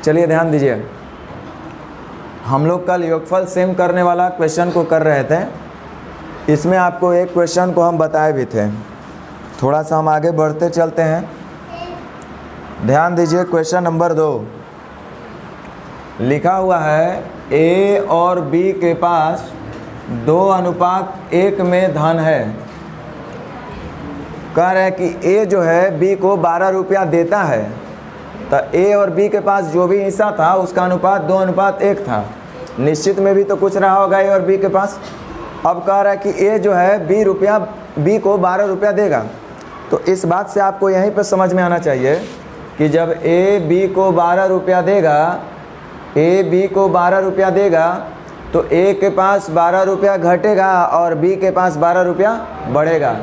चलिए ध्यान दीजिए, हम लोग कल योगफल सेम करने वाला क्वेश्चन को कर रहे थे। इसमें आपको एक क्वेश्चन को हम बताए भी थे, थोड़ा सा हम आगे बढ़ते चलते हैं। ध्यान दीजिए, क्वेश्चन नंबर 2 लिखा हुआ है ए और बी के पास 2:1 में धन है। कह रहे हैं कि ए जो है बी को 12 रुपया देता है, तो ए और बी के पास जो भी हिस्सा था उसका अनुपात 2:1 था। निश्चित में भी तो कुछ रहा होगा ए और बी के पास। अब कह रहा है कि ए जो है बी को 12 रुपया देगा। तो इस बात से आपको यहीं पर समझ में आना चाहिए कि जब ए बी को 12 रुपया देगा, तो ए के पास 12 रुपया घटेगा और बी के पास 12 रुपया बढ़ेगा।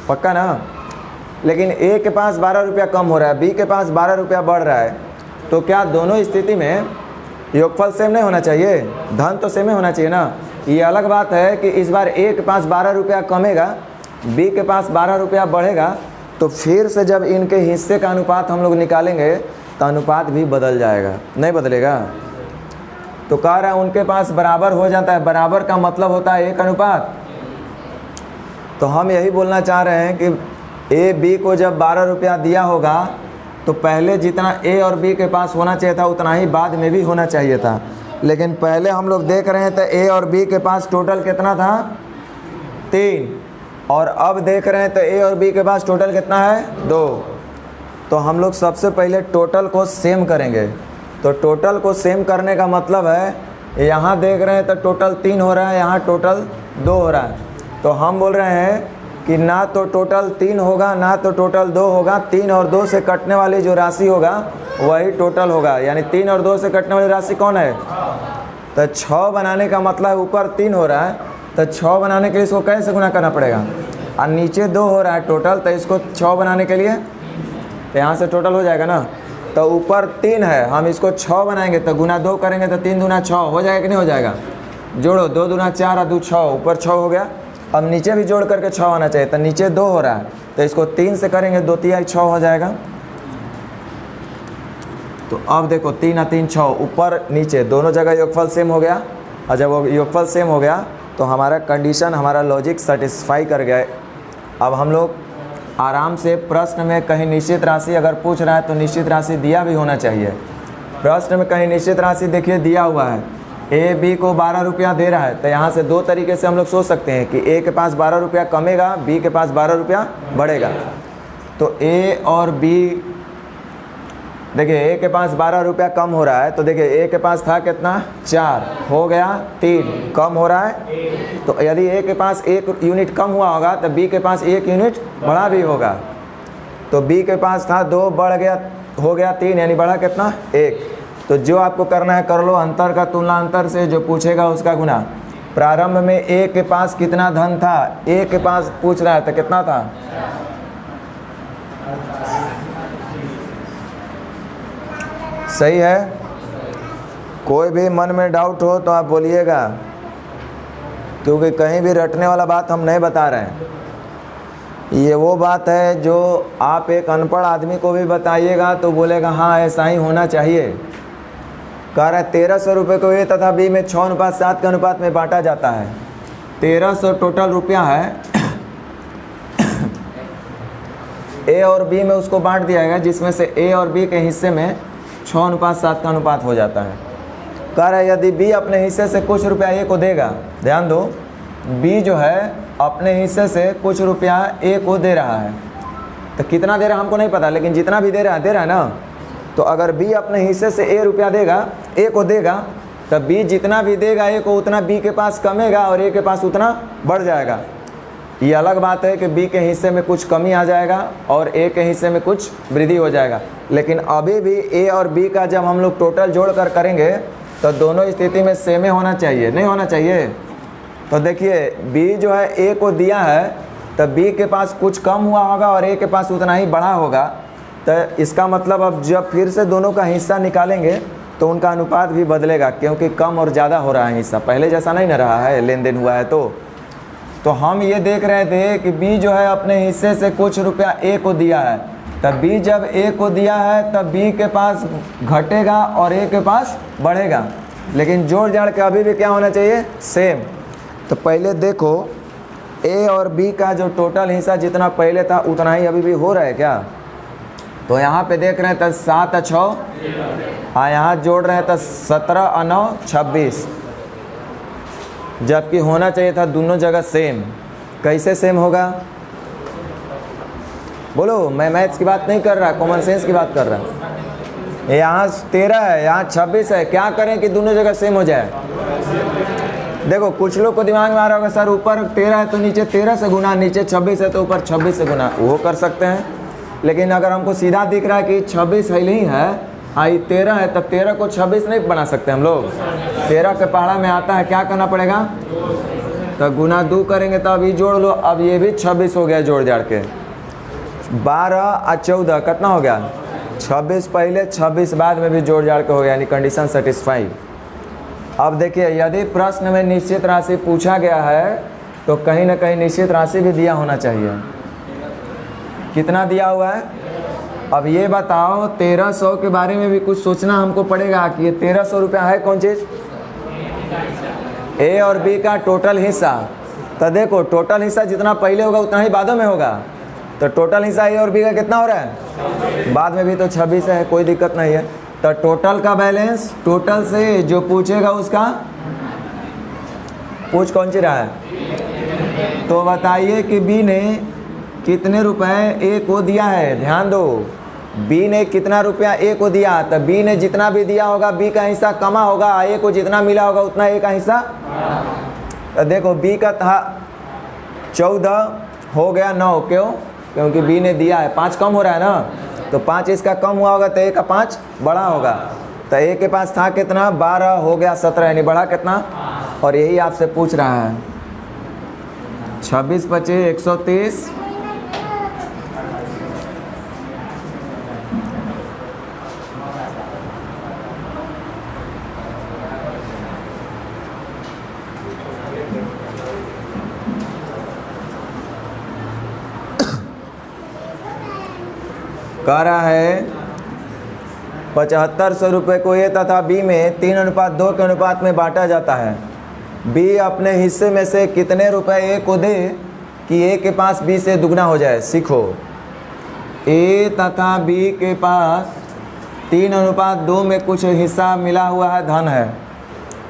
पक्का ना? लेकिन ए के पास 12 रुपया कम हो रहा है, बी के पास 12 रुपया बढ़ रहा है। तो क्या दोनों स्थिति में योगफल सेम नहीं होना चाहिए? धन तो सेम ही होना चाहिए ना। ये अलग बात है कि इस बार ए के पास 12 रुपया कमेगा, बी के पास 12 रुपया बढ़ेगा। तो फिर से जब इनके हिस्से का अनुपात हम लोग निकालेंगे तो अनुपात भी बदल जाएगा, नहीं बदलेगा? तो कह रहा है उनके पास बराबर हो जाता है। बराबर का मतलब होता है 1:। तो हम यही बोलना चाह रहे हैं कि ए बी को जब 12 रुपया दिया होगा तो पहले जितना ए और बी के पास होना चाहिए था उतना ही बाद में भी होना चाहिए था। लेकिन पहले हम लोग देख रहे हैं तो ए और बी के पास टोटल कितना था? 3। और अब देख रहे हैं तो ए और बी के पास टोटल कितना है? 2। तो हम लोग सबसे पहले टोटल को सेम करेंगे। तो टोटल को सेम करने का मतलब है, यहाँ देख रहे हैं तो टोटल 3 हो रहा है, यहाँ टोटल 2 हो रहा है। तो हम बोल रहे हैं कि ना तो टोटल 3 होगा ना तो टोटल 2 होगा। 3 और 2 से कटने वाली जो राशि होगा वही टोटल होगा। यानी 3 और 2 से कटने वाली राशि कौन है? तो 6 बनाने का मतलब ऊपर 3 हो रहा है, तो 6 बनाने के लिए इसको कैसे गुना करना पड़ेगा? और नीचे 2 हो रहा है टोटल, तो इसको 6 बनाने के लिए तो यहाँ से टोटल हो जाएगा ना। तो ऊपर 3 है, हम इसको 6 बनाएंगे तो गुना 2 करेंगे तो 3 दूना 6 हो जाएगा कि नहीं हो जाएगा? जोड़ो, 2 दूना 4 और 2 6, ऊपर 6 हो गया। अब नीचे भी जोड़ करके 6 होना चाहिए, तो नीचे 2 हो रहा है तो इसको 3 से करेंगे, 2 3 6 हो जाएगा। तो अब देखो 3 और 3 6, ऊपर नीचे दोनों जगह योगफल सेम हो गया। और जब वो योगफल सेम हो गया तो हमारा कंडीशन, हमारा लॉजिक सेटिस्फाई कर गए। अब हम लोग आराम से प्रश्न में कहीं निश्चित राशि अगर पूछ रहा है तो निश्चित राशि दिया भी होना चाहिए। प्रश्न में कहीं निश्चित राशि देखिए दिया हुआ है, ए बी को 12 रुपया दे रहा है। तो यहाँ से 2 तरीके से हम लोग सोच सकते हैं कि ए के पास 12 रुपया कमेगा, बी के पास 12 रुपया बढ़ेगा। तो ए और बी, देखिए ए के पास 12 रुपया कम हो रहा है, तो देखिए ए के पास था कितना? 4 हो गया, 3 कम हो रहा है। तो यदि ए के पास 1 यूनिट कम हुआ होगा तो बी के पास 1 यूनिट बढ़ा भी होगा। तो बी के पास था 2, बढ़ गया, हो गया 3, यानी बढ़ा कितना? 1। तो जो आपको करना है कर लो, अंतर का तुलना अंतर से, जो पूछेगा उसका गुना। प्रारंभ में ए के पास कितना धन था? ए के पास पूछ रहा है तो कितना था? सही है? कोई भी मन में डाउट हो तो आप बोलिएगा, क्योंकि कहीं भी रटने वाला बात हम नहीं बता रहे हैं। ये वो बात है जो आप एक अनपढ़ आदमी को भी बताइएगा तो बोलेगा हाँ ऐसा ही होना चाहिए। कह रहा है 1300 रुपये को ए तथा बी में 6:7 के अनुपात में बांटा जाता है। 1300 टोटल रुपया है, ए और बी में उसको बांट दिया गया, जिसमें से ए और बी के हिस्से में 6:7 का अनुपात हो जाता है। कह रहा है यदि बी अपने हिस्से से कुछ रुपया ए को देगा, ध्यान दो, बी जो है अपने हिस्से से कुछ रुपया ए को दे रहा है। तो कितना दे रहा है हमको नहीं पता, लेकिन जितना भी दे रहा है ना। तो अगर बी अपने हिस्से से ए रुपया देगा, ए को देगा, तो बी जितना भी देगा ए को उतना बी के पास कमेगा और ए के पास उतना बढ़ जाएगा। ये अलग बात है कि बी के हिस्से में कुछ कमी आ जाएगा और ए के हिस्से में कुछ वृद्धि हो जाएगा। लेकिन अभी भी ए और बी का जब हम लोग टोटल जोड़ कर करेंगे तो दोनों स्थिति में सेम होना चाहिए, नहीं होना चाहिए। तो देखिए बी जो है ए को दिया है, तो बी के पास कुछ कम हुआ होगा और ए के पास उतना ही बढ़ा होगा। तो इसका मतलब अब जब फिर से दोनों का हिस्सा निकालेंगे तो उनका अनुपात भी बदलेगा, क्योंकि कम और ज़्यादा हो रहा है हिस्सा, पहले जैसा नहीं ना रहा है, लेन देन हुआ है। तो हम ये देख रहे थे कि बी जो है अपने हिस्से से कुछ रुपया ए को दिया है, तब b जब a को दिया है तब b के पास घटेगा और a के पास बढ़ेगा, लेकिन जोड़ जाड़ के अभी भी क्या होना चाहिए, सेम। तो पहले देखो a और b का जो टोटल हिस्सा जितना पहले था उतना ही अभी भी हो रहा है क्या? तो यहाँ पे देख रहे हैं तो 7 और 6, हाँ यहाँ जोड़ रहे हैं तो 17 और 9 26, जबकि होना चाहिए था दोनों जगह सेम। कैसे सेम होगा बोलो? मैं मैथ्स की बात नहीं कर रहा, कॉमन सेंस की बात कर रहा। यहाँ 13 है, यहाँ 26 है, क्या करें कि दोनों जगह सेम हो जाए? देखो कुछ लोग को दिमाग में आ रहा होगा सर ऊपर 13 है तो नीचे 13 से गुना, नीचे 26 है तो ऊपर 26 से गुना, वो कर सकते हैं। लेकिन अगर हमको सीधा दिख रहा है कि 26 है नहीं है, हाँ ये 13 है, तब 13 को 26 नहीं बना सकते हम लोग। 13 के पहाड़ा में आता है क्या करना पड़ेगा, तो गुना 2 करेंगे तो अभी जोड़ लो, अब ये भी 26 हो गया जोड़ जाड़ के। 12 और 14 कितना हो गया, 26 पहले 26 बाद में भी जोड़ जाड़ के हो गया, यानी कंडीशन सेटिस्फाई। अब देखिए यदि प्रश्न में निश्चित राशि पूछा गया है तो कहीं ना कहीं निश्चित राशि भी दिया होना चाहिए। कितना दिया हुआ है? अब ये बताओ 1300 के बारे में भी कुछ सोचना हमको पड़ेगा कि ये 1300 रुपया है कौन चीज़, ए और बी का टोटल हिस्सा। तो देखो टोटल हिस्सा जितना पहले होगा उतना ही बादों में होगा, तो टोटल हिस्सा ए और बी का कितना हो रहा है, बाद में भी तो 26 है, कोई दिक्कत नहीं है। तो टोटल का बैलेंस, टोटल से जो पूछेगा उसका पूछ कौन सी रहा है, तो बताइए कि बी ने कितने रुपए ए को दिया है। ध्यान दो, बी ने कितना रुपया ए को दिया, तो बी ने जितना भी दिया होगा बी का हिस्सा कमा होगा, ए को जितना मिला होगा उतना ए का हिस्सा। तो देखो बी का था 14 हो गया 9, क्यों? क्योंकि बी ने दिया है, 5 कम हो रहा है ना, तो 5 इसका कम हुआ होगा तो ए का 5 बड़ा होगा। तो ए के पास था कितना, 12 हो गया 17, यानी बढ़ा कितना, और यही आपसे पूछ रहा है। 26 बचे 130, कह रहा है 7500 रुपये को ए तथा बी में 3:2 के अनुपात में बांटा जाता है। बी अपने हिस्से में से कितने रुपए ए को दे कि ए के पास बी से दुगना हो जाए। सीखो, ए तथा बी के पास 3:2 में कुछ हिस्सा मिला हुआ है, धन है।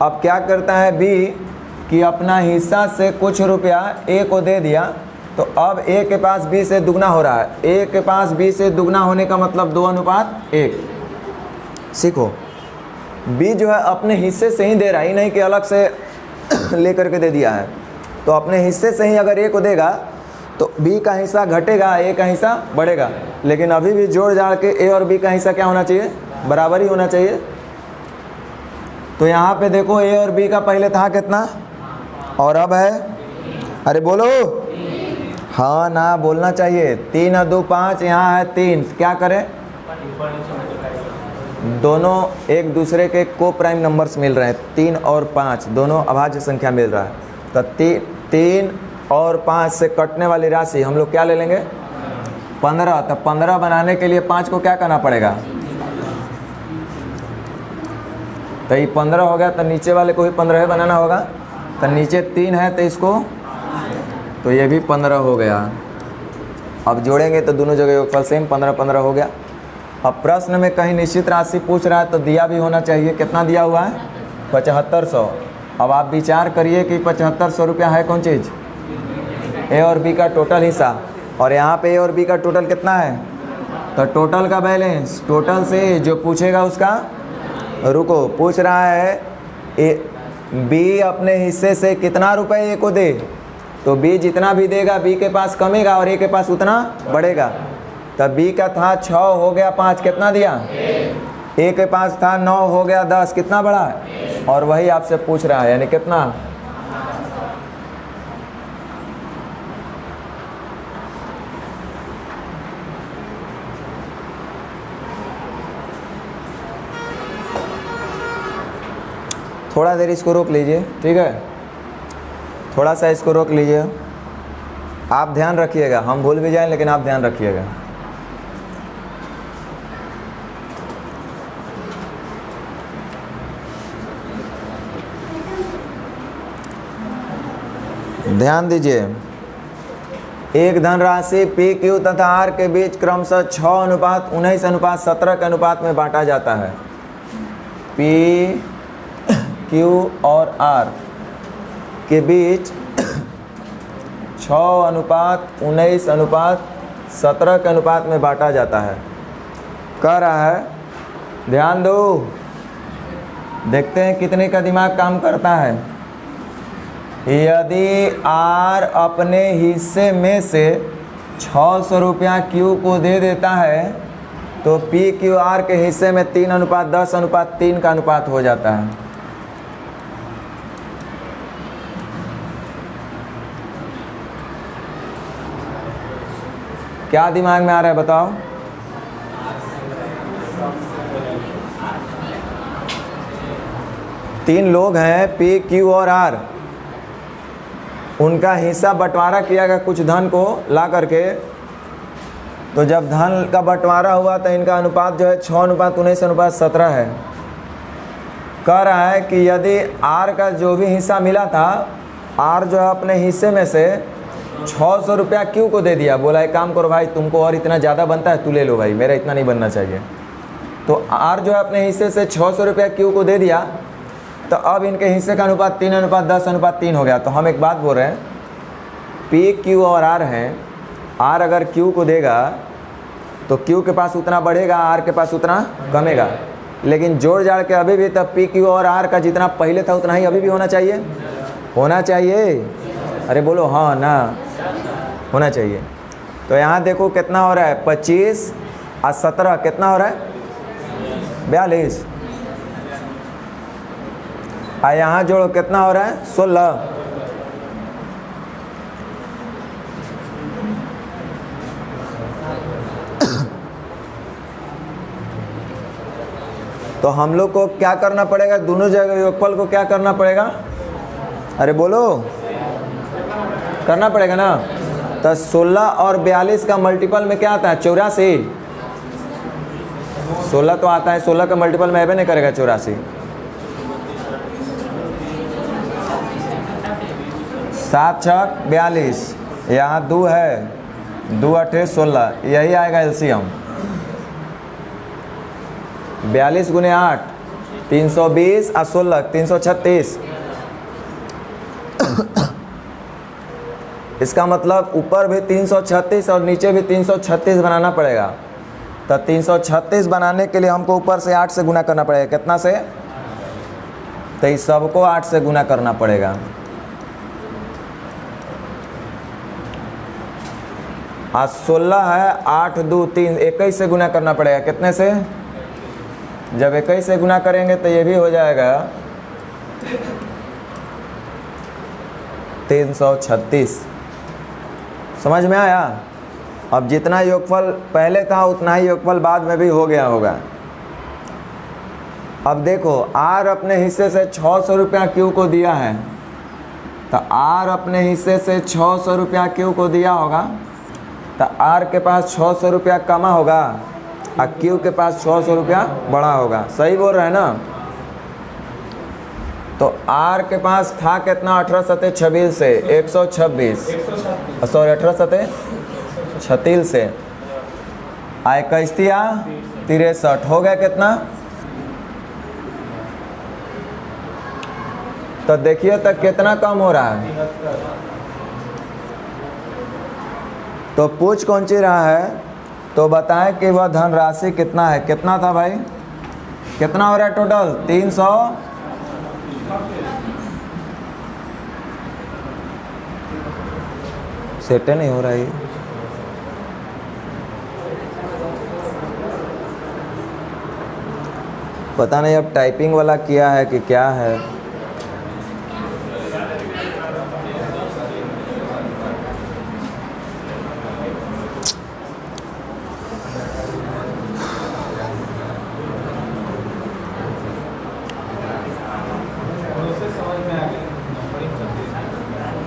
अब क्या करता है बी कि अपना हिस्सा से कुछ रुपया ए को दे दिया, तो अब ए के पास बी से दुगना हो रहा है। ए के पास बी से दुगना होने का मतलब 2:1। सीखो, बी जो है अपने हिस्से से ही दे रहा है, ही नहीं कि अलग से लेकर के दे दिया है। तो अपने हिस्से से ही अगर ए को देगा तो बी का हिस्सा घटेगा, ए का हिस्सा बढ़ेगा। लेकिन अभी भी जोड़ जाड़ के ए और बी का हिस्सा क्या होना चाहिए, बराबर ही होना चाहिए। तो यहाँ पे देखो ए और बी का पहले था कितना और अब है, अरे बोलो, हाँ ना बोलना चाहिए। 3 और 2 5, यहाँ है 3, क्या करें, दोनों एक दूसरे के को प्राइम नंबर्स मिल रहे हैं, 3 और 5 दोनों अभाज्य संख्या मिल रहा है। तो 3 और 5 से कटने वाली राशि हम लोग क्या ले लेंगे, 15। तो 15 बनाने के लिए 5 को क्या करना पड़ेगा, तो ये 15 हो गया, तो नीचे वाले को भी 15 बनाना होगा। तो नीचे 3 है तो इसको, तो ये भी 15 हो गया। अब जोड़ेंगे तो दोनों जगह योगफल सेम, 15 हो गया। अब प्रश्न में कहीं निश्चित राशि पूछ रहा है तो दिया भी होना चाहिए। कितना दिया हुआ है, 7500। अब आप विचार करिए कि 7500 रुपया है कौन चीज़, ए और बी का टोटल हिस्सा, और यहाँ पे ए और बी का टोटल कितना है, तो टोटल का बैलेंस, टोटल से जो पूछेगा उसका, रुको पूछ रहा है बी अपने हिस्से से कितना रुपए ए को दे, तो बी जितना भी देगा बी के पास कमेगा और ए के पास उतना बढ़ेगा। तब बी का था 6 हो गया 5, कितना दिया, ए के पास था 9 हो गया 10, कितना बढ़ा, और वही आपसे पूछ रहा है, यानी कितना, थोड़ा देर इसको रोक लीजिए, ठीक है, थोड़ा सा इसको रोक लीजिए। आप ध्यान रखिएगा, हम भूल भी जाएं लेकिन आप ध्यान रखिएगा। ध्यान दीजिए, एक धनराशि पी क्यू तथा आर के बीच क्रमशः 6:19:17 के अनुपात में बांटा जाता है। पी क्यू और आर के बीच 6:19:17 के अनुपात में बांटा जाता है। कह रहा है, ध्यान दो, देखते हैं कितने का दिमाग काम करता है। यदि आर अपने हिस्से में से 600 रुपया क्यू को दे देता है तो पी क्यू आर के हिस्से में 3:10:3 का अनुपात हो जाता है। क्या दिमाग में आ रहा है बताओ? तीन लोग हैं, पी क्यू और आर। उनका हिस्सा बंटवारा किया गया कुछ धन को ला करके। तो जब धन का बंटवारा हुआ तो इनका अनुपात जो है 6:19:17 है। कह रहा है कि यदि आर का जो भी हिस्सा मिला था, आर जो है अपने हिस्से में से 600 रुपया क्यू को दे दिया। बोला एक काम करो भाई, तुमको और इतना ज़्यादा बनता है, तू ले लो भाई, मेरा इतना नहीं बनना चाहिए। तो आर जो है अपने हिस्से से 600 रुपया क्यू को दे दिया। तो अब इनके हिस्से का अनुपात 3:10:3 हो गया। तो हम एक बात बोल रहे हैं, पी क्यू और आर हैं। आर अगर क्यू को देगा तो क्यू के पास उतना बढ़ेगा, आर के पास उतना कमेगा। लेकिन जोड़ जाड़ के अभी भी तब पी क्यू और आर का जितना पहले था उतना ही अभी भी होना चाहिए। होना चाहिए, अरे बोलो हाँ ना, होना चाहिए। तो यहाँ देखो कितना हो रहा है, 25 और 17 कितना हो रहा है, 42। और यहाँ जोड़ो कितना हो रहा है, 16। तो हम लोग को क्या करना पड़ेगा, दोनों जगह योगफल को क्या करना पड़ेगा, अरे बोलो, करना पड़ेगा ना। तो 16 और 42 का मल्टीपल में क्या आता है, 84। 16 तो आता है, 16 का मल्टीपल में एबे नहीं करेगा 84। 7 छक 42, यहाँ 2 है, 2 8 16, यही आएगा एलसीएम। 42 गुने 8 320 और 16 336। इसका मतलब ऊपर भी 336 और नीचे भी 336 बनाना पड़ेगा। तो 336 बनाने के लिए हमको ऊपर से 8 से गुना करना पड़ेगा। कितना से, तो इस सबको 8 से गुना करना पड़ेगा। आज 16 है, 8 2 3 21 से गुना करना पड़ेगा। कितने से, जब 21 से गुना करेंगे तो ये भी हो जाएगा 336। समझ में आया? अब जितना योगफल पहले था उतना ही योगफल बाद में भी हो गया होगा। अब देखो, आर अपने हिस्से से 600 रुपया क्यू को दिया है। तो आर अपने हिस्से से 600 रुपया क्यू को दिया होगा। तो आर के पास 600 रुपया कमा होगा और क्यू के पास 600 रुपया बड़ा होगा। सही बोल रहे हैं ना? तो आर के पास था कितना, 18 सते 26 से 126, सॉरी 18 सते 36 से आए 63 हो गया कितना। तो देखिए तक कितना कम हो रहा है। तो पूछ कौन सी रहा है, तो बताएं कि वह धनराशि कितना है। कितना था भाई, कितना हो रहा है टोटल, 300। सेट नहीं हो रहा है, पता नहीं अब टाइपिंग वाला किया है कि क्या है।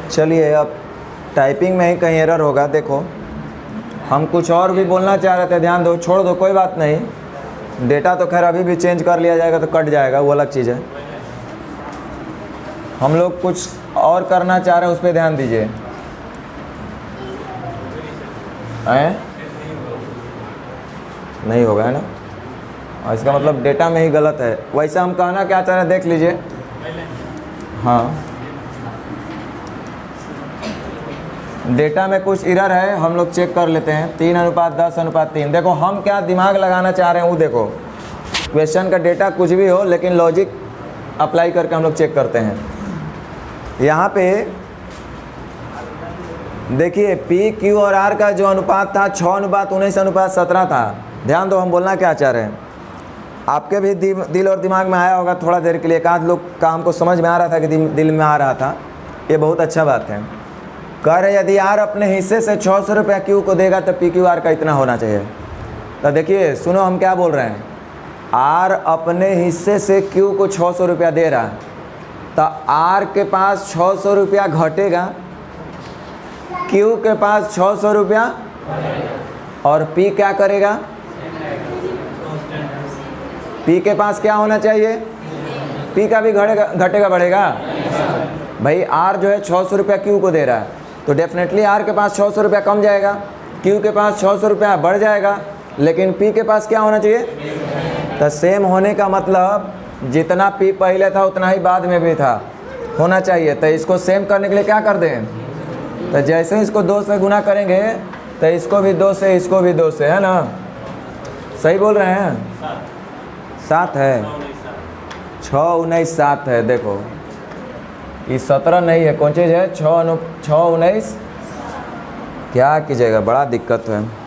चलिए, अब टाइपिंग में ही कहीं एरर होगा। देखो, हम कुछ और भी बोलना चाह रहे थे, ध्यान दो, छोड़ दो, कोई बात नहीं। डेटा तो खैर अभी भी चेंज कर लिया जाएगा तो कट जाएगा, वो अलग चीज़ है। हम लोग कुछ और करना चाह रहे हैं, उस पर ध्यान दीजिए। हैं? नहीं होगा है ना, और इसका मतलब डेटा में ही गलत है। वैसे हम कहना क्या चाह रहे हैं देख लीजिए। हाँ, डेटा में कुछ एरर है, हम लोग चेक कर लेते हैं। 3:10:3। देखो हम क्या दिमाग लगाना चाह रहे हैं वो देखो। क्वेश्चन का डेटा कुछ भी हो, लेकिन लॉजिक अप्लाई करके हम लोग चेक करते हैं। यहाँ पे देखिए पी क्यू और आर का जो अनुपात था 6:19:17 था। ध्यान दो, हम बोलना क्या चाह रहे हैं। आपके भी दिल और दिमाग में आया होगा थोड़ा देर के लिए, एक आध लोग का हमको समझ में आ रहा था कि दिल में आ रहा था। ये बहुत अच्छा बात है। कह रहे यदि आर अपने हिस्से से 600 रुपया क्यू को देगा तो पी क्यू आर का इतना होना चाहिए। तो देखिए सुनो हम क्या बोल रहे हैं। आर अपने हिस्से से क्यू को 600 रुपया दे रहा है, तो आर के पास 600 रुपया घटेगा, क्यू के पास 600 रुपया, और पी क्या करेगा? पी के पास क्या होना चाहिए? पी का भी घटेगा बढ़ेगा। भाई आर जो है 600 रुपया क्यू को दे रहा है, तो डेफिनेटली आर के पास 600 रुपया कम जाएगा, क्यू के पास 600 रुपया बढ़ जाएगा, लेकिन पी के पास क्या होना चाहिए? तो सेम होने का मतलब जितना पी पहले था उतना ही बाद में भी था होना चाहिए। तो इसको सेम करने के लिए क्या कर दें? तो जैसे इसको 2 से गुना करेंगे तो इसको भी 2 से, इसको भी 2 से, है ना? सही बोल रहे हैं? 7 है, 6:19:7 है। देखो ये 17 नहीं है, कौन चीज़ है? 6:19। क्या कीजिएगा, बड़ा दिक्कत है।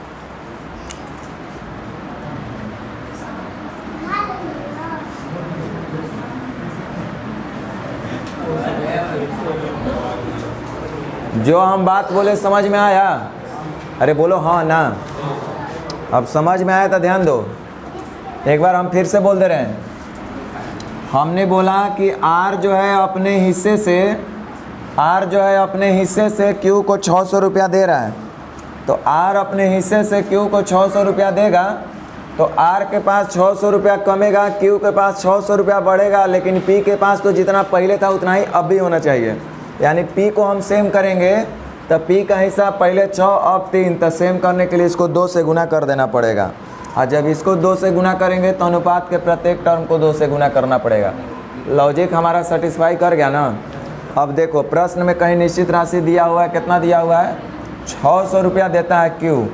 जो हम बात बोले समझ में आया? अरे बोलो हाँ ना। अब समझ में आया तो ध्यान दो। एक बार हम फिर से बोल दे रहे हैं। हमने बोला कि आर जो है अपने हिस्से से क्यू को 600 रुपया दे रहा है, तो आर अपने हिस्से से क्यू को 600 रुपया देगा, तो आर के पास 600 रुपया कमेगा, क्यू के पास 600 रुपया बढ़ेगा, लेकिन पी के पास तो जितना पहले था उतना ही अब भी होना चाहिए। यानी पी को हम सेम करेंगे तो पी का हिस्सा पहले 6 अब 3, तो सेम करने के लिए इसको 2 से गुना कर देना पड़ेगा। और जब इसको 2 से गुना करेंगे तो अनुपात के प्रत्येक टर्म को 2 से गुना करना पड़ेगा। लॉजिक हमारा सेटिस्फाई कर गया ना? अब देखो प्रश्न में कहीं निश्चित राशि दिया हुआ है, कितना दिया हुआ है? 600 रुपया देता है क्यू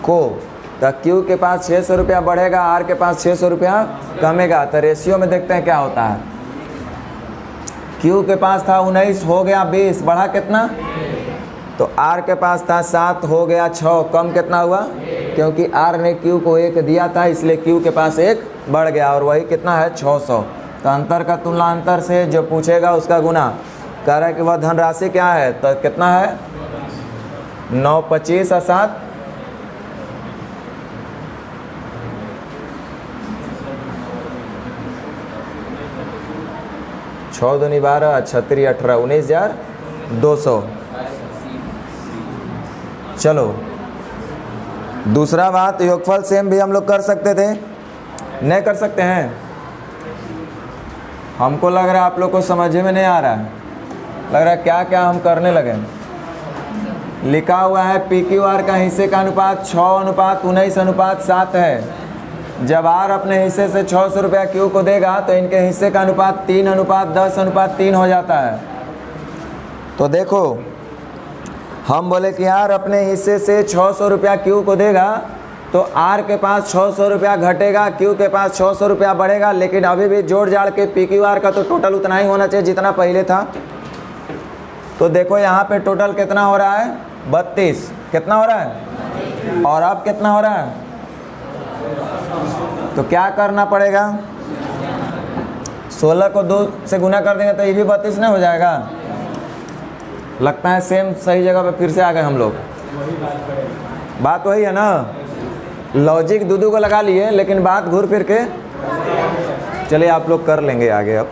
को, तो क्यू के पास 600 रुपया बढ़ेगा, आर के पास 600 रुपया कमेगा। तो रेशियो में देखते हैं क्या होता है। क्यू के पास था 19, हो गया 20, बढ़ा कितना? तो आर के पास था 7, हो गया 6, कम कितना हुआ? क्योंकि आर ने क्यू को 1 दिया था, इसलिए क्यू के पास 1 बढ़ गया, और वही कितना है? 600। तो अंतर का तुलना अंतर से जो पूछेगा उसका गुना। कह रहा है कि वह धनराशि क्या है, तो कितना है? 9, 25 और 7 6 दूनी 12, 36, 18, 19,200। चलो दूसरा बात, योगफल सेम भी हम लोग कर सकते थे, नहीं कर सकते हैं? हमको लग रहा है आप लोग को समझ में नहीं आ रहा है, लग रहा है क्या क्या हम करने लगे। लिखा हुआ है पी क्यू आर का हिस्से का अनुपात 6:19:7 है। जब आर अपने हिस्से से 600 रुपया क्यू को देगा तो इनके हिस्से का अनुपात 3:10:3 हो जाता है। तो देखो हम बोले कि आर अपने हिस्से से 600 रुपया क्यू को देगा, तो आर के पास 600 रुपया घटेगा, क्यू के पास 600 रुपया बढ़ेगा, लेकिन अभी भी जोड़ जाड़ के पी क्यू आर का तो टोटल उतना ही होना चाहिए जितना पहले था। तो देखो यहाँ पे टोटल कितना हो रहा है? 32। कितना हो रहा है? और अब कितना हो रहा है? तो क्या करना पड़ेगा? 16 को 2 से गुना कर देंगे तो ये भी 32 नहीं हो जाएगा? लगता है सेम सही जगह पे फिर से आ गए हम लोग। बात वही है ना, लॉजिक दूधू को लगा लिए, लेकिन बात घूर फिर के। चलिए आप लोग कर लेंगे आगे। अब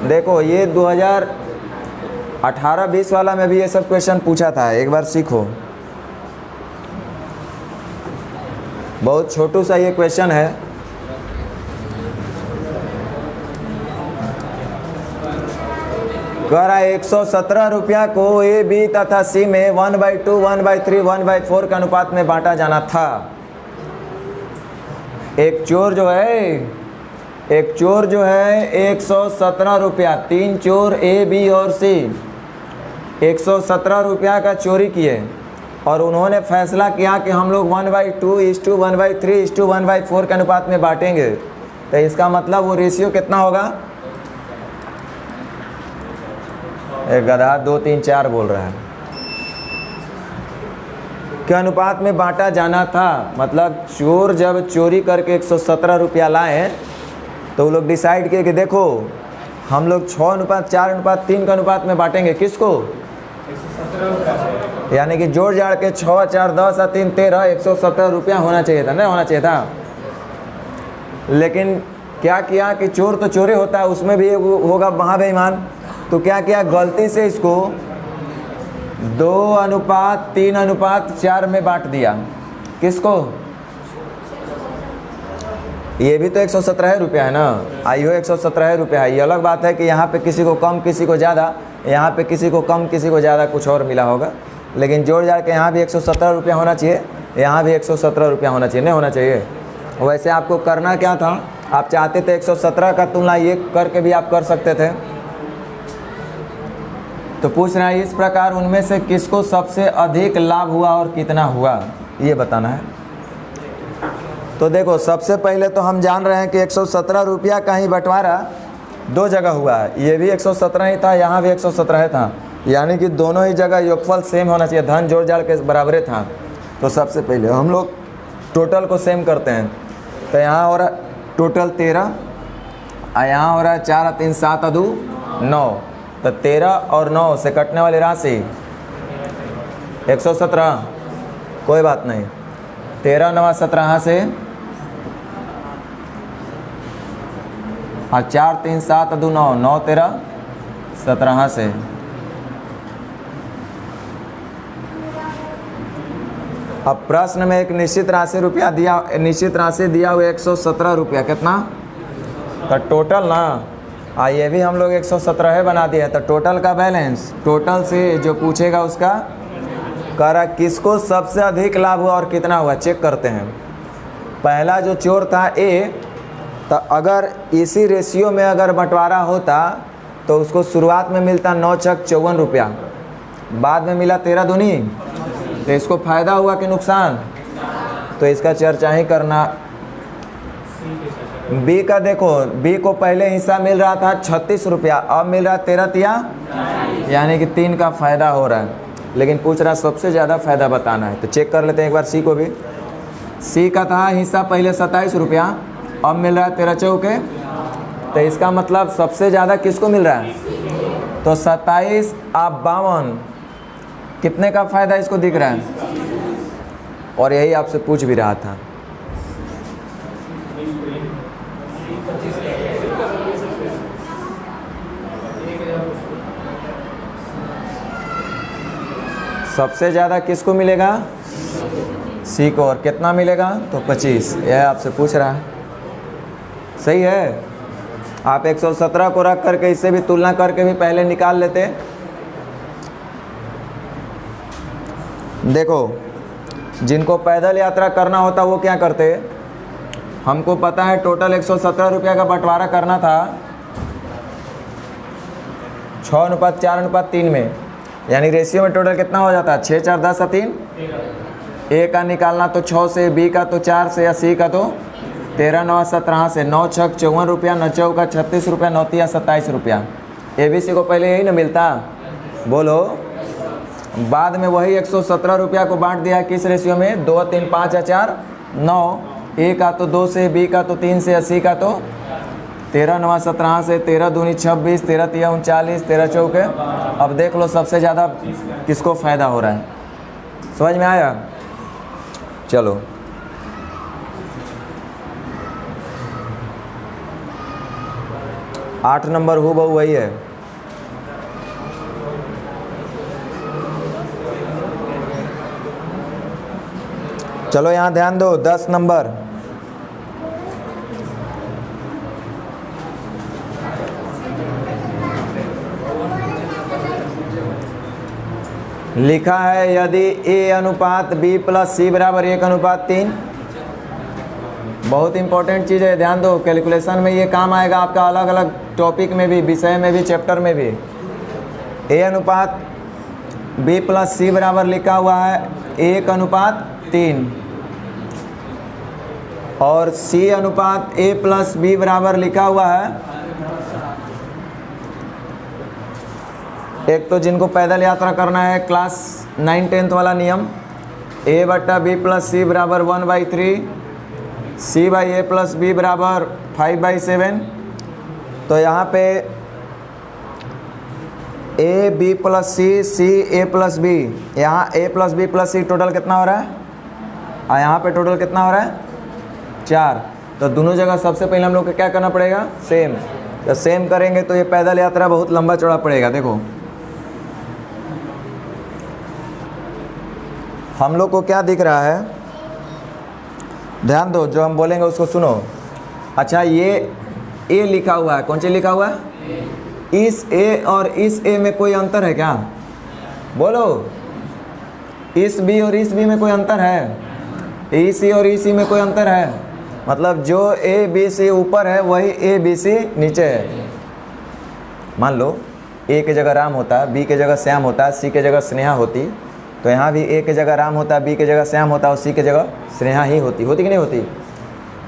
देखो ये 2018-20 वाला में भी ये सब क्वेश्चन पूछा था, एक बार सीखो। बहुत छोटू सा ये क्वेश्चन है। कह रहा है 117 रुपया को ए बी तथा सी में 1/2, 1/3, 1/4 के अनुपात में बांटा जाना था। एक चोर जो है 117 रुपया, 3 चोर ए बी और सी 117 रुपया का चोरी किए और उन्होंने फैसला किया कि हम लोग 1/2, 1/3, 1/4 के अनुपात में बांटेंगे। तो इसका मतलब वो रेशियो कितना होगा? एक गधा 2, 3, 4 बोल रहा है के अनुपात में बांटा जाना था। मतलब चोर जब चोरी करके 117 रुपया लाए तो वो लोग डिसाइड किए कि देखो हम लोग 6:4:3 के अनुपात में बांटेंगे। किसको? 117। यानी कि जोड़ जाड़ के 6, 4, 10 और 3, 13, 117 रुपया होना चाहिए था, नहीं होना चाहिए था। लेकिन क्या किया कि चोर तो चोरी होता है, उसमें भी होगा महाबेईमान। तो क्या किया, गलती से इसको 2:3:4 में बांट दिया। किसको? ये भी तो 117 रुपया है ना, आइयो 117 रुपया है। ये अलग बात है कि यहाँ पे किसी को कम किसी को ज़्यादा, यहाँ पे किसी को कम किसी को ज़्यादा कुछ और मिला होगा। लेकिन जोड़ जाड़ के यहाँ भी 117 रुपया होना चाहिए, यहाँ भी 117 रुपया होना चाहिए, नहीं होना चाहिए। वैसे आपको करना क्या था, आप चाहते थे 117 का तुलना ये करके भी आप कर सकते थे। तो पूछ रहा है इस प्रकार उनमें से किसको सबसे अधिक लाभ हुआ और कितना हुआ, ये बताना है। तो देखो सबसे पहले तो हम जान रहे हैं कि 117 रुपया का ही बंटवारा 2 जगह हुआ है। ये भी 117 ही था, यहाँ भी 117 था, यानी कि दोनों ही जगह योगफल सेम होना चाहिए, धन जोड़ जाड़ के बराबर था। तो सबसे पहले हम लोग टोटल को सेम करते हैं। तो यहाँ हो रहा टोटल 13 और यहाँ हो रहा है 4 और 3 7 और 2 9। तो 13 और 9 से कटने वाली राशि 117, कोई बात नहीं। 13 9 17 से और 4 3 7 2 9 9 13 17 से। अब प्रश्न में एक निश्चित राशि रुपया दिया, निश्चित राशि दिया हुआ 117 रुपया, कितना? तो टोटल ना ये भी हम लोग 117 बना दिया। तो टोटल का बैलेंस, टोटल से जो पूछेगा उसका कह रहा किसको सबसे अधिक लाभ हुआ और कितना हुआ, चेक करते हैं। पहला जो चोर था ए, तो अगर इसी रेशियो में अगर बंटवारा होता तो उसको शुरुआत में मिलता 9 छक 54 रुपया, बाद में मिला 13 दूनी। तो इसको फ़ायदा हुआ कि नुकसान? तो इसका चर्चा ही करना। बी का देखो, बी को पहले हिस्सा मिल रहा था 36 रुपया, अब मिल रहा है 13 तिया, यानी कि 3 का फ़ायदा हो रहा है। लेकिन पूछ रहा सबसे ज़्यादा फ़ायदा बताना है। तो चेक कर लेते हैं एक बार सी को भी। सी का था हिस्सा पहले 27 रुपया, अब मिल रहा है 13 चौके। तो इसका मतलब सबसे ज़्यादा किसको मिल रहा है? तो 27 और 52 कितने का फ़ायदा इसको दिख रहा है? और यही आपसे पूछ भी रहा था। सबसे ज़्यादा किसको मिलेगा? सी को। और कितना मिलेगा? तो 25। यह आपसे पूछ रहा है। सही है। आप 117 को रख करके इससे भी तुलना करके भी पहले निकाल लेते। देखो जिनको पैदल यात्रा करना होता वो क्या करते? हमको पता है टोटल 117 रुपया का बंटवारा करना था 6:4:3 में, यानी रेशियो में टोटल कितना हो जाता है? 6 4 10 और 3। ए का निकालना तो 6 से, बी का तो 4 से, या सी का तो 13 9 17 से। 9 छक 54 रुपया, 9 चौका 36 रुपया, 9 तिया 27 रुपया। ए बी सी को पहले यही ना मिलता, बोलो। बाद में वही 117 रुपया को बांट दिया किस रेशियो में? 2 3 5 4 9। ए का तो 2 से, बी का तो 3 से, सी का तो 13 9 17 से। 13 दूनी 26, 13 तिया 39, 13 चौके। अब देख लो सबसे ज़्यादा किसको फ़ायदा हो रहा है। समझ में आया? चलो 8 नंबर हूबहू वही है। चलो यहाँ ध्यान दो, 10 नंबर। लिखा है यदि ए अनुपात बी प्लस सी बराबर 1:3। बहुत इंपॉर्टेंट चीज़ है, ध्यान दो। कैलकुलेशन में ये काम आएगा आपका, अलग अलग टॉपिक में भी, विषय में भी, चैप्टर में भी। ए अनुपात बी प्लस सी बराबर लिखा हुआ है 1:3 और सी अनुपात ए प्लस बी बराबर लिखा हुआ है, एक तो जिनको पैदल यात्रा करना है क्लास 9-10 वाला नियम, ए बट्टा बी प्लस सी बराबर 1/3, C by A plus B बराबर 5/7। तो यहाँ पे A B plus C, C A plus B, यहाँ A plus B plus C total कितना हो रहा है, और यहाँ पे टोटल कितना हो रहा है 4। तो दोनों जगह सबसे पहले हम लोग को क्या करना पड़ेगा, सेम। तो सेम करेंगे तो ये पैदल यात्रा बहुत लंबा चौड़ा पड़ेगा। देखो हम लोग को क्या दिख रहा है, ध्यान दो, जो हम बोलेंगे उसको सुनो। अच्छा ये ए लिखा हुआ है, कौन सी लिखा हुआ है, इस ए और इस ए में कोई अंतर है क्या, बोलो। इस बी और इस बी में कोई अंतर है, इस सी और इस सी में कोई अंतर है, मतलब जो ए बी सी ऊपर है वही ए बी सी नीचे है। मान लो ए के जगह राम होता है, बी के जगह श्याम होता है, सी के जगह स्नेहा होती, तो यहाँ भी ए के जगह राम होता है, बी के जगह श्याम होता है और सी के जगह स्नेहा ही होती कि नहीं होती।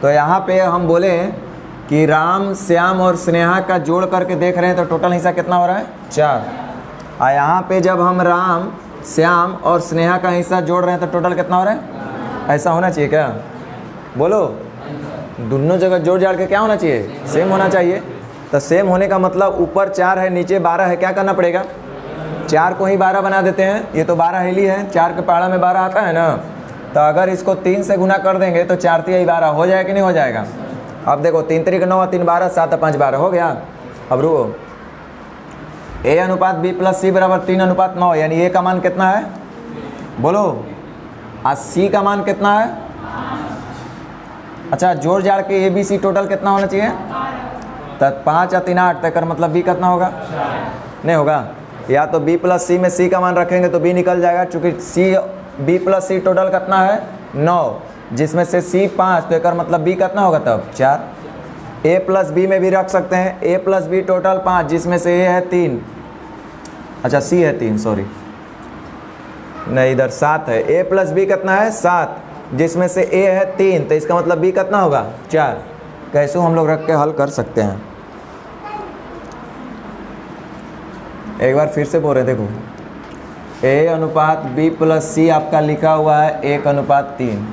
तो यहाँ पे हम बोले कि राम, श्याम और स्नेहा का जोड़ करके देख रहे हैं तो टोटल हिस्सा कितना हो रहा है 4। और यहाँ पे जब हम राम, श्याम और स्नेहा का हिस्सा जोड़ रहे हैं तो टोटल कितना हो रहा है, ऐसा होना चाहिए क्या, बोलो। दोनों जगह जोड़ जाड़ के क्या होना चाहिए, सेम होना चाहिए। तो सेम होने का मतलब ऊपर 4 है नीचे 12 है, क्या करना पड़ेगा, 4 को ही 12 बना देते हैं। ये तो 12 हेली है, 4 के पहाड़ा में 12 आता है ना, तो अगर इसको 3 से गुना कर देंगे तो 4 3 12 हो जाएगा कि नहीं हो जाएगा। अब देखो 3 3 9 3 12 7 5 12 हो गया। अब रुको, ए अनुपात बी प्लस सी बराबर 3:9, यानी ए का मान कितना है, बोलो। और सी का मान कितना है, अच्छा जोड़ जाड़ के ए बी सी टोटल कितना होना चाहिए, तो 5 और 3 8 तक, मतलब बी कितना होगा, नहीं होगा। या तो b प्लस सी में c का मान रखेंगे तो b निकल जाएगा, चूँकि b प्लस सी टोटल कितना है 9, जिसमें से c 5, तो एक मतलब b कितना होगा तब 4। a प्लस बी में भी रख सकते हैं, a प्लस बी टोटल 5, जिसमें से a है 3, अच्छा c है 3, सॉरी नहीं इधर 7 है। a प्लस बी कितना है 7, जिसमें से a है 3, तो इसका मतलब b कितना होगा 4। कैसे हम लोग रख के हल कर सकते हैं, एक बार फिर से बोल रहे हैं। देखो ए अनुपात बी प्लस सी आपका लिखा हुआ है 1:3,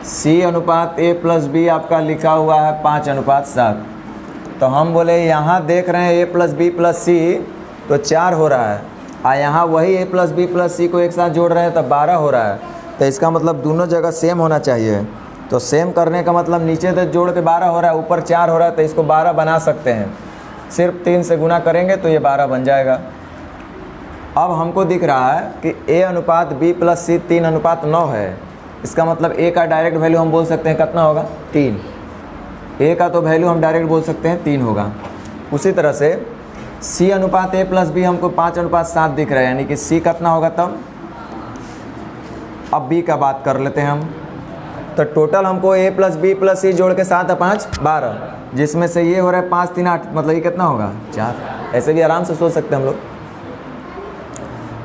सी अनुपात ए प्लस बी आपका लिखा हुआ है 5:7। तो हम बोले यहाँ देख रहे हैं ए प्लस बी प्लस सी तो 4 हो रहा है, और यहाँ वही ए प्लस बी प्लस सी को एक साथ जोड़ रहे हैं तो 12 हो रहा है। तो इसका मतलब दोनों जगह सेम होना चाहिए। तो सेम करने का मतलब नीचे तो जोड़ के 12 हो रहा है, ऊपर 4 हो रहा है, तो इसको 12 बना सकते हैं। सिर्फ 3 से गुना करेंगे तो ये 12 बन जाएगा। अब हमको दिख रहा है कि a अनुपात b प्लस सी 3:9 है, इसका मतलब a का डायरेक्ट वैल्यू हम बोल सकते हैं कितना होगा 3। a का तो वैल्यू हम डायरेक्ट बोल सकते हैं 3 होगा। उसी तरह से c अनुपात a प्लस बी हमको 5:7 दिख रहा है, यानी कि c कितना होगा तब। अब b का बात कर लेते हैं हम, तो टोटल हमको a प्लस बी प्लस सी जोड़ के 7 और 5 12, जिसमें से ये हो रहा है 5 3 8, मतलब ये कितना होगा 4। ऐसे भी आराम से सोच सकते हैं हम लोग।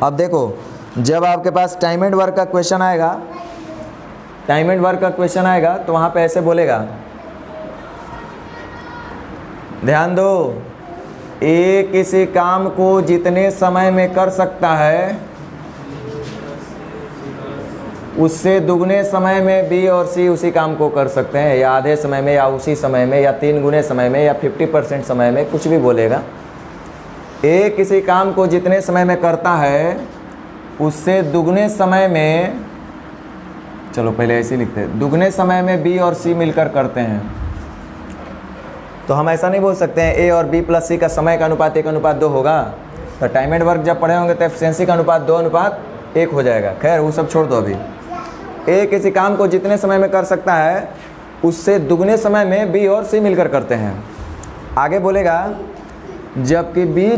अब देखो जब आपके पास टाइम एंड वर्क का क्वेश्चन आएगा, टाइम एंड वर्क का क्वेश्चन आएगा तो वहाँ पे ऐसे बोलेगा, ध्यान दो, ए किसी काम को जितने समय में कर सकता है उससे दुगने समय में बी और सी उसी काम को कर सकते हैं, या आधे समय में, या उसी समय में, या 3 गुने समय में, या 50% समय में, कुछ भी बोलेगा। ए किसी काम को जितने समय में करता है उससे दुगने समय में, चलो पहले ऐसे लिखते हैं, दुगने समय में बी और सी मिलकर करते हैं। तो हम ऐसा नहीं बोल सकते हैं ए और बी प्लस सी का समय का अनुपात 1:2 होगा। तो टाइम एंड वर्क जब पढ़े होंगे तो एफिशिएंसी का अनुपात 2:1 हो जाएगा। खैर वो सब छोड़ दो अभी। ए किसी काम को जितने समय में कर सकता है उससे दुगने समय में बी और सी मिलकर करते हैं। आगे बोलेगा जबकि बी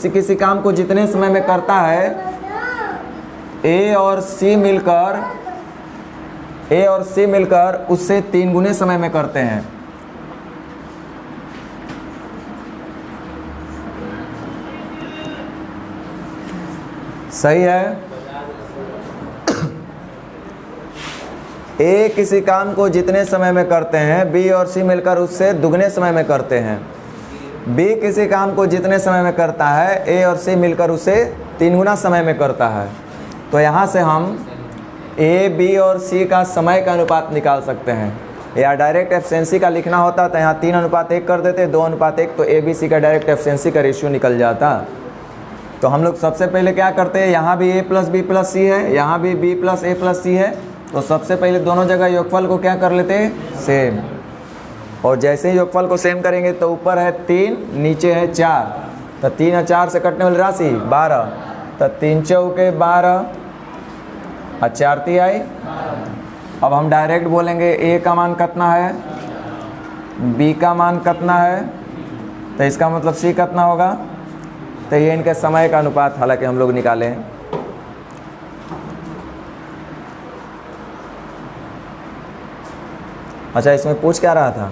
किसी काम को जितने समय में करता है ए और सी मिलकर उससे 3 गुने समय में करते हैं। सही है। ए किसी काम को जितने समय में करते हैं बी और सी मिलकर उससे दुगने समय में करते हैं। बी किसी काम को जितने समय में करता है ए और सी मिलकर उसे 3 गुना समय में करता है। तो यहाँ से हम ए बी और सी का समय का अनुपात निकाल सकते हैं। या डायरेक्ट एफिशिएंसी का लिखना होता तो यहाँ 3:1 कर देते, 2:1, तो ए बी सी का डायरेक्ट एफिशिएंसी का रेशियो निकल जाता। तो हम लोग सबसे पहले क्या करते हैं, यहाँ भी a प्लस बी प्लस सी है, यहाँ भी b प्लस ए प्लस सी है, तो सबसे पहले दोनों जगह योगफल को क्या कर लेते हैं, सेम। और जैसे ही योगफल को सेम करेंगे तो ऊपर है 3, नीचे है 4, तो 3 और 4 से कटने वाली राशि 12, तो 3 चौके 12 और 4 तिहाई। अब हम डायरेक्ट बोलेंगे a का मान कितना है, b का मान कितना है, तो इसका मतलब c कितना होगा। तो ये इनके समय का अनुपात हालांकि हम लोग निकाले हैं। अच्छा, इसमें पूछ क्या रहा था,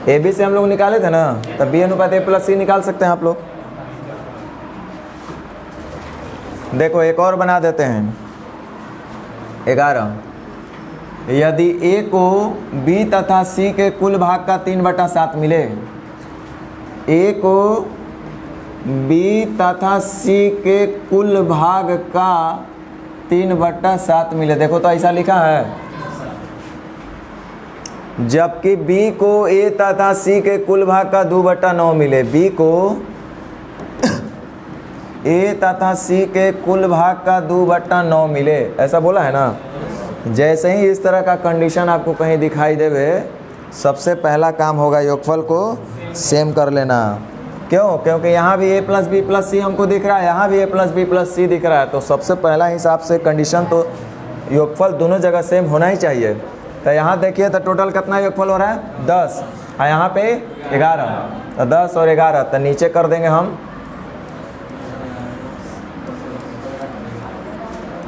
ए बी से हम लोग निकाले थे ना, तब बी अनुपात ए प्लस सी निकाल सकते हैं आप लोग। देखो एक और बना देते हैं, 11। यदि ए को बी तथा सी के कुल भाग का 3/7 मिले, ए को बी तथा सी के कुल भाग का 3/7 मिले, देखो तो ऐसा लिखा है। जबकि बी को ए तथा सी के कुल भाग का 2/9 मिले, बी को ए तथा सी के कुल भाग का 2/9 मिले, ऐसा बोला है ना। जैसे ही इस तरह का कंडीशन आपको कहीं दिखाई देवे, सबसे पहला काम होगा योगफल को सेम कर लेना। क्यों? क्योंकि यहाँ भी a प्लस बी प्लस सी हमको दिख रहा है, यहाँ भी a प्लस बी प्लस सी दिख रहा है, तो सबसे पहला हिसाब से कंडीशन तो योगफल दोनों जगह सेम होना ही चाहिए। तो यहाँ देखिए तो टोटल कितना योगफल हो रहा है, 10, और यहाँ पे 11, तो 10 और 11, तो नीचे कर देंगे हम,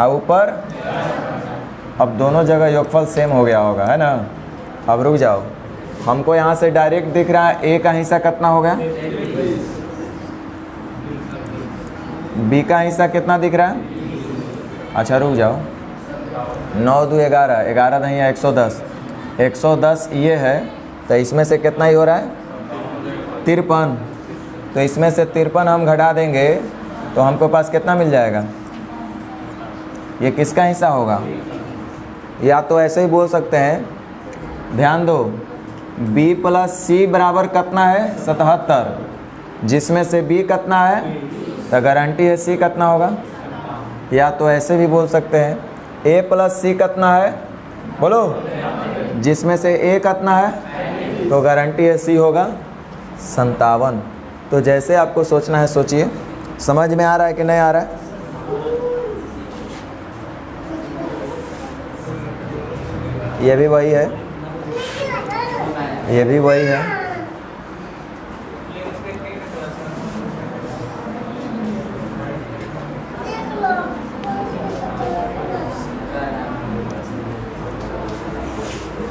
और ऊपर। अब दोनों जगह योगफल सेम हो गया होगा, है ना। अब रुक जाओ, हमको यहाँ से डायरेक्ट दिख रहा है a का हिस्सा कितना हो गया, b का हिस्सा कितना दिख रहा है। अच्छा रुक जाओ, 9 2 11, 11 नहीं है 110, 110 ये है, तो इसमें से कितना ही हो रहा है, 53। तो इसमें से 53 हम घटा देंगे तो हमको पास कितना मिल जाएगा, ये किसका हिस्सा होगा। या तो ऐसे ही बोल सकते हैं, ध्यान दो, b प्लस सी बराबर कितना है, 77, जिसमें से b कितना है, तो गारंटी है c कितना होगा। या तो ऐसे भी बोल सकते हैं, a प्लस सी कितना है, बोलो, जिसमें से a कितना है, तो गारंटी है c होगा 57। तो जैसे आपको सोचना है सोचिए, समझ में आ रहा है कि नहीं आ रहा है। ये भी वही है, ये भी वही है।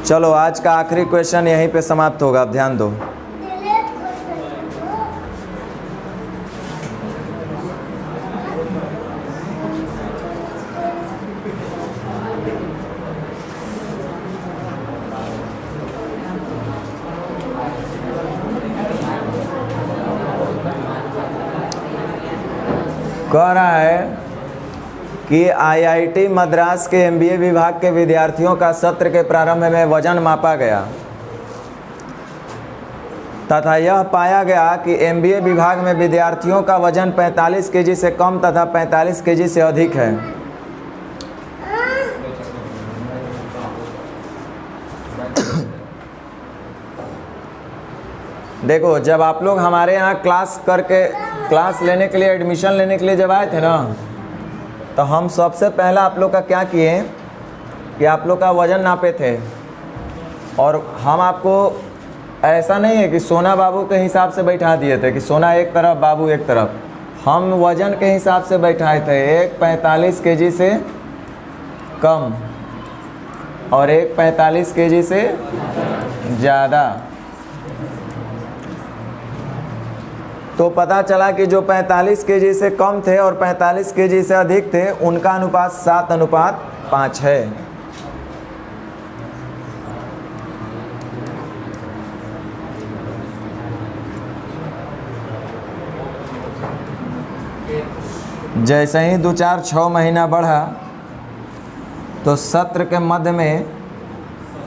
चलो आज का आखिरी क्वेश्चन यहीं पे समाप्त होगा, अब ध्यान दो। कह रहा है कि आईआईटी मद्रास के एमबीए विभाग के विद्यार्थियों का सत्र के प्रारंभ में वजन मापा गया तथा यह पाया गया कि एमबीए विभाग में विद्यार्थियों का वजन 45 केजी से कम तथा 45 केजी से अधिक है। देखो, जब आप लोग हमारे यहाँ क्लास करके क्लास लेने के लिए, एडमिशन लेने के लिए जब आए थे ना, तो हम सबसे पहला आप लोग का क्या किए कि आप लोग का वज़न नापे थे। और हम आपको ऐसा नहीं है कि सोना बाबू के हिसाब से बैठा दिए थे कि सोना एक तरफ बाबू एक तरफ। हम वज़न के हिसाब से बैठाए थे, एक 45 केजी से कम और एक 45 केजी से ज़्यादा। तो पता चला कि जो 45 केजी से कम थे और 45 केजी से अधिक थे, उनका अनुपात 7:5 है। जैसे ही 2-4-6 महीना बढ़ा तो सत्र के मध्य में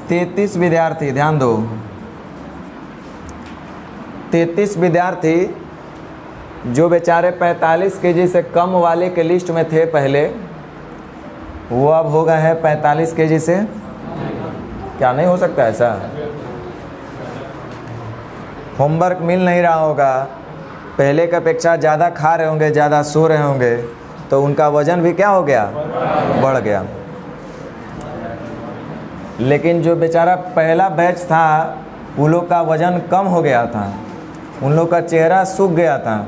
33 विद्यार्थी, ध्यान दो, 33 विद्यार्थी जो बेचारे 45 केजी से कम वाले के लिस्ट में थे पहले, वो अब हो गए हैं 45 केजी से। क्या नहीं हो सकता ऐसा? होमवर्क मिल नहीं रहा होगा, पहले की अपेक्षा ज़्यादा खा रहे होंगे, ज़्यादा सो रहे होंगे, तो उनका वज़न भी क्या हो गया? बढ़ गया। लेकिन जो बेचारा पहला बैच था, उन लोग का वज़न कम हो गया था, उन लोग का चेहरा सूख गया था।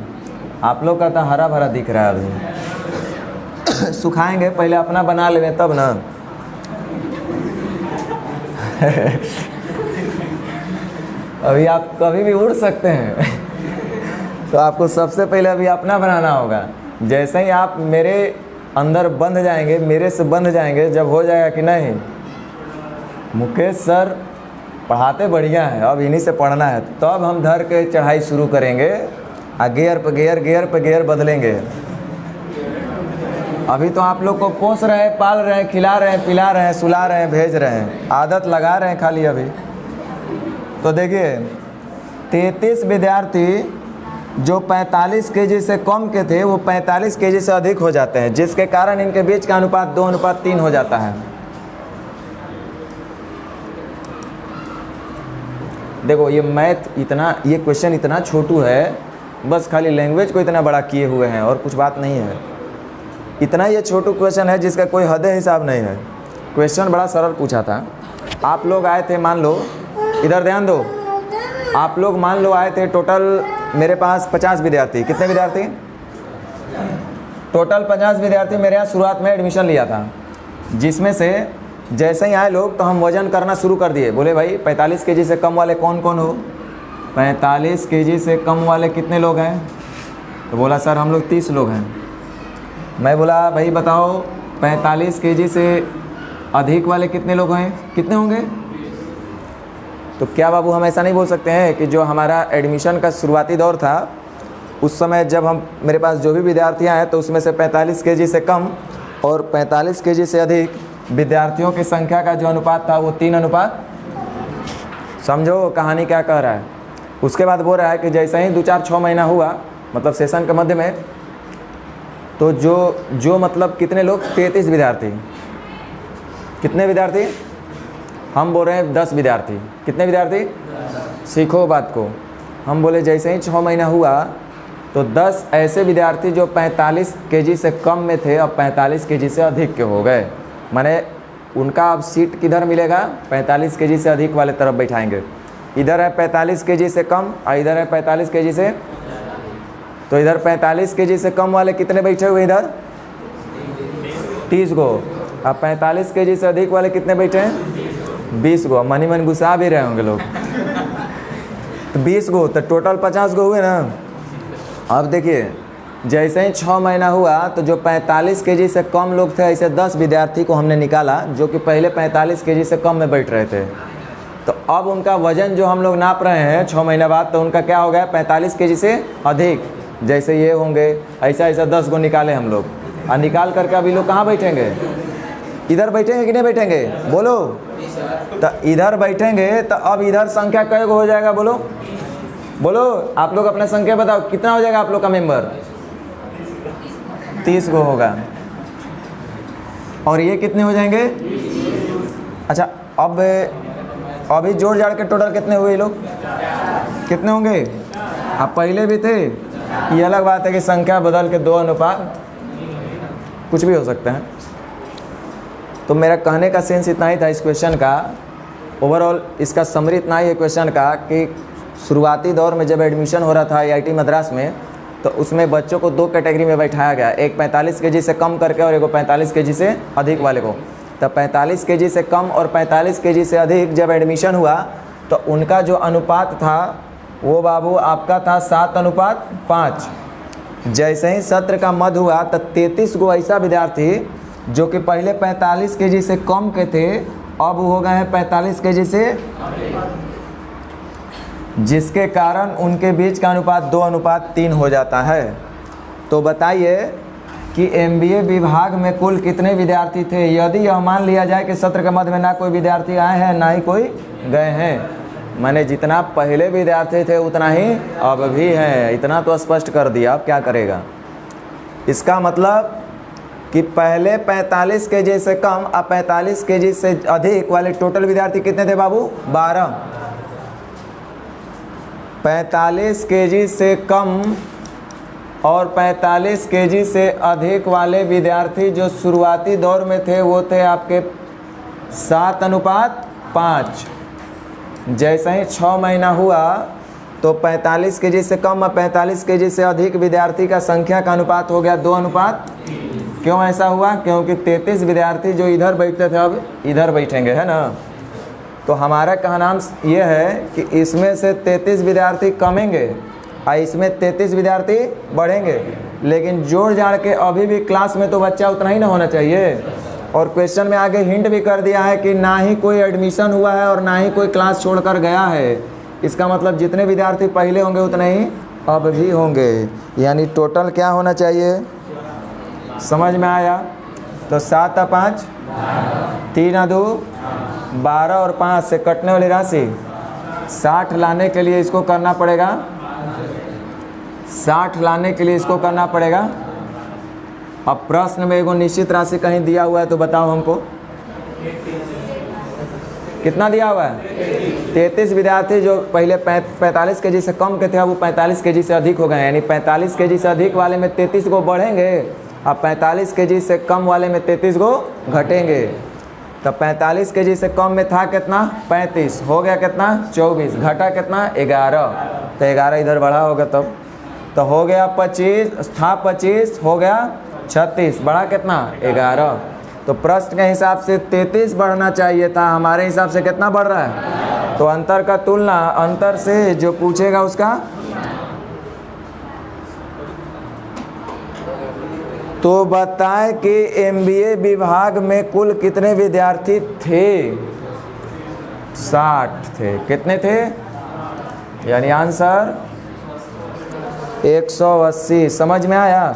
आप लोग का तो हरा भरा दिख रहा है अभी। सुखाएंगे, पहले अपना बना लेंगे तब ना। अभी आप कभी भी उड़ सकते हैं। तो आपको सबसे पहले अभी अपना बनाना होगा। जैसे ही आप मेरे अंदर बंध जाएंगे, मेरे से बंध जाएंगे, जब हो जाएगा कि नहीं मुकेश सर पढ़ाते बढ़िया है, अब इन्हीं से पढ़ना है, तब हम धर के चढ़ाई शुरू करेंगे और गियर पे गियर, गियर पे गियर बदलेंगे। अभी तो आप लोग को पोस रहे हैं, पाल रहे हैं, खिला रहे हैं, पिला रहे हैं, सुला रहे हैं, भेज रहे हैं, आदत लगा रहे हैं खाली अभी। तो देखिए 33 विद्यार्थी जो 45 केजी से कम के थे, वो 45 केजी से अधिक हो जाते हैं, जिसके कारण इनके बीच का अनुपात 2:3 हो जाता है। देखो ये मैथ इतना, ये क्वेश्चन इतना छोटू है, बस खाली लैंग्वेज को इतना बड़ा किए हुए हैं और कुछ बात नहीं है। इतना ये छोटू क्वेश्चन है जिसका कोई हद हिसाब नहीं है। क्वेश्चन बड़ा सरल पूछा था। आप लोग आए थे, मान लो, इधर ध्यान दो, आप लोग मान लो आए थे, टोटल मेरे पास 50 विद्यार्थी। कितने विद्यार्थी? टोटल 50 विद्यार्थी मेरे यहाँ शुरुआत में एडमिशन लिया था, जिसमें से जैसे ही आए लोग तो हम वज़न करना शुरू कर दिए। बोले भाई 45 केजी से कम वाले कौन कौन हो? 45 केजी से कम वाले कितने लोग हैं? तो बोला सर हम लोग 30 लोग हैं। मैं बोला भाई बताओ 45 केजी से अधिक वाले कितने लोग हैं, कितने होंगे? तो क्या बाबू हम ऐसा नहीं बोल सकते हैं कि जो हमारा एडमिशन का शुरुआती दौर था, उस समय जब हम, मेरे पास जो भी विद्यार्थी आए तो उसमें से 45 केजी से कम और 45 केजी से अधिक विद्यार्थियों की संख्या का जो अनुपात था वो 3:। समझो कहानी क्या कह रहा है। उसके बाद बोल रहा है कि जैसे ही 2-4-6 महीना हुआ, मतलब सेशन के मध्य में, तो जो मतलब कितने लोग? 33 विद्यार्थी। कितने विद्यार्थी? हम बोल रहे हैं 10 विद्यार्थी। कितने विद्यार्थी? सीखो बात को। हम बोले जैसे ही 6 महीना हुआ तो 10 ऐसे विद्यार्थी जो 45 केजी से कम में थे, अब 45 केजी से अधिक के हो गए। माने उनका अब सीट किधर मिलेगा? 45 केजी से अधिक वाले तरफ बैठाएंगे। इधर है 45 केजी से कम और इधर है 45 केजी से, तो इधर 45 केजी से कम वाले कितने बैठे हुए? इधर 30 गो। अब 45 केजी से अधिक वाले कितने बैठे हैं? 20 गो। मनी मन गुस्सा भी रहे होंगे लोग। तो 20 गो, तो टोटल 50 गो हुए ना। अब देखिए जैसे ही 6 महीना हुआ तो जो 45 केजी से कम लोग थे, ऐसे 10 विद्यार्थी को हमने निकाला जो कि पहले 45 केजी से कम में बैठ रहे थे। तो अब उनका वज़न जो हम लोग नाप रहे हैं 6 महीने बाद, तो उनका क्या हो गया? 45 केजी से अधिक। जैसे ये होंगे, ऐसा 10 गो निकाले हम लोग, और निकाल करके अभी लोग कहाँ बैठेंगे? इधर बैठेंगे कि नहीं बैठेंगे? बोलो। तो इधर बैठेंगे तो अब इधर संख्या कै गो हो जाएगा? बोलो बोलो, आप लोग अपना संख्या बताओ, कितना हो जाएगा आप लोग का मेंबर? 30 गो होगा। और ये कितने हो जाएंगे? अच्छा, अब अभी जोड़ जाड़ के टोटल कितने हुए लोग? कितने होंगे? आप पहले भी थे ये अलग बात है कि संख्या बदल के 2 अनुपात कुछ भी हो सकते हैं। तो मेरा कहने का सेंस इतना ही था इस क्वेश्चन का। ओवरऑल इसका समरी इतना ही है क्वेश्चन का कि शुरुआती दौर में जब एडमिशन हो रहा था IIT मद्रास में, तो उसमें बच्चों को 2 कैटेगरी में बैठाया गया, एक 45 kg से कम करके और एक 45 kg से अधिक वाले को। तब 45 kg से कम और 45 kg से अधिक जब एडमिशन हुआ तो उनका जो अनुपात था वो बाबू आपका था 7:5। जैसे ही सत्र का मध्य हुआ तो 33 गो ऐसा विद्यार्थी जो कि पहले 45 kg से कम के थे अब हो गए हैं 45 kg से, जिसके कारण उनके बीच का अनुपात 2:3 हो जाता है। तो बताइए कि MBA विभाग में कुल कितने विद्यार्थी थे? यदि यह मान लिया जाए कि सत्र के मध्य में ना कोई विद्यार्थी आए हैं ना ही कोई गए हैं, मैंने जितना पहले विद्यार्थी थे उतना ही अब भी है, इतना तो स्पष्ट कर दिया। अब क्या करेगा? इसका मतलब कि पहले 45 kg से कम अब 45 kg से अधिक वाले टोटल विद्यार्थी कितने थे बाबू? 12। 45 kg से कम और 45 kg से अधिक वाले विद्यार्थी जो शुरुआती दौर में थे वो थे आपके 7:5। जैसे ही 6 महीना हुआ तो 45 kg से कम और 45 kg से अधिक विद्यार्थी का संख्या का अनुपात हो गया 2:3। क्यों ऐसा हुआ? क्योंकि 33 विद्यार्थी जो इधर बैठते थे अब इधर बैठेंगे, है ना। तो हमारा कहना ये है कि इसमें से 33 विद्यार्थी कमेंगे और इसमें 33 विद्यार्थी बढ़ेंगे, लेकिन जोड़ जाड़ के अभी भी क्लास में तो बच्चा उतना ही ना होना चाहिए। और क्वेश्चन में आगे हिंट भी कर दिया है कि ना ही कोई एडमिशन हुआ है और ना ही कोई क्लास छोड़कर गया है। इसका मतलब जितने विद्यार्थी पहले होंगे उतने ही अब भी होंगे, यानी टोटल क्या होना चाहिए? समझ में आया? तो 7:5 3:2 12 और 5 से कटने वाली राशि 60 लाने के लिए इसको करना पड़ेगा, 60 लाने के लिए इसको करना पड़ेगा। अब प्रश्न में एगो निश्चित राशि कहीं दिया हुआ है तो बताओ हमको कितना दिया हुआ है? 33 विद्यार्थी जो पहले 45 kg से कम के थे अब वो 45 kg से अधिक हो गए, यानी 45 kg से अधिक वाले में 33 को बढ़ेंगे अब 45 kg से कम वाले में 33 को घटेंगे। तो 45 kg से कम में था कितना? 35 हो गया कितना? 24 घटा कितना? 11। तो 11 इधर बढ़ा होगा तब तो हो गया 25 था 25 हो गया 36 बढ़ा कितना? 11। तो प्रश्न के हिसाब से 33 बढ़ना चाहिए था, हमारे हिसाब से कितना बढ़ रहा है? तो अंतर का तुलना अंतर से जो पूछेगा उसका। तो बताएं कि MBA विभाग में कुल कितने विद्यार्थी थे? 60 थे। कितने थे? यानी आंसर 180। समझ में आया?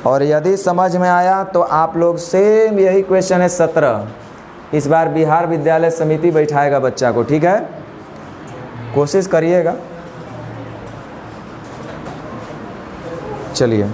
और यदि समझ में आया तो आप लोग सेम यही क्वेश्चन है 17 इस बार बिहार विद्यालय समिति बैठाएगा बच्चा को, ठीक है? कोशिश करिएगा। चलिए।